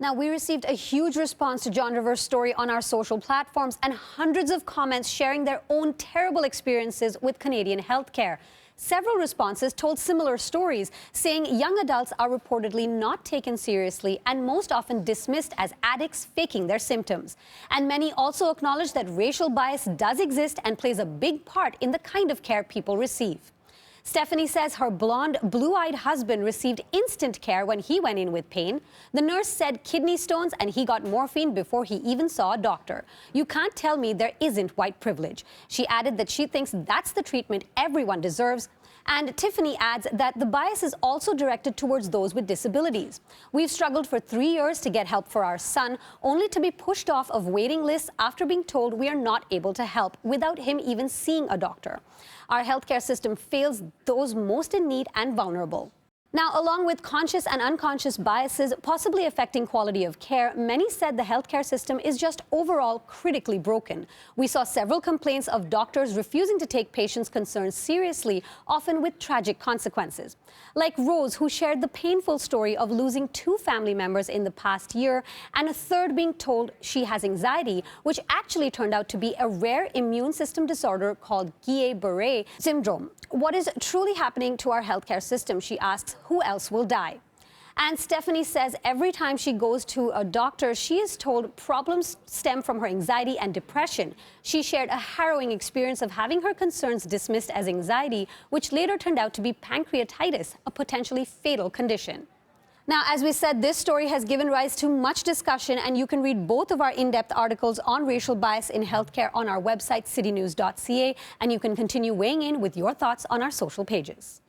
Now, we received a huge response to John Rivers' story on our social platforms and hundreds of comments sharing their own terrible experiences with Canadian healthcare. Several responses told similar stories, saying young adults are reportedly not taken seriously and most often dismissed as addicts faking their symptoms. And many also acknowledge that racial bias does exist and plays a big part in the kind of care people receive. Stephanie says her blonde, blue-eyed husband received instant care when he went in with pain. The nurse said kidney stones and he got morphine before he even saw a doctor. You can't tell me there isn't white privilege. She added that she thinks that's the treatment everyone deserves. And Tiffany adds that the bias is also directed towards those with disabilities. We've struggled for 3 years to get help for our son, only to be pushed off of waiting lists after being told we are not able to help without him even seeing a doctor. Our healthcare system fails those most in need and vulnerable. Now, along with conscious and unconscious biases possibly affecting quality of care, many said the healthcare system is just overall critically broken. We saw several complaints of doctors refusing to take patients' concerns seriously, often with tragic consequences. Like Rose, who shared the painful story of losing 2 family members in the past year, and a third being told she has anxiety, which actually turned out to be a rare immune system disorder called Guillain-Barré syndrome. What is truly happening to our healthcare system, she asks, who else will die? And Stephanie says every time she goes to a doctor, she is told problems stem from her anxiety and depression. She shared a harrowing experience of having her concerns dismissed as anxiety, which later turned out to be pancreatitis, a potentially fatal condition. Now, as we said, this story has given rise to much discussion, and you can read both of our in-depth articles on racial bias in healthcare on our website, citynews.ca, and you can continue weighing in with your thoughts on our social pages.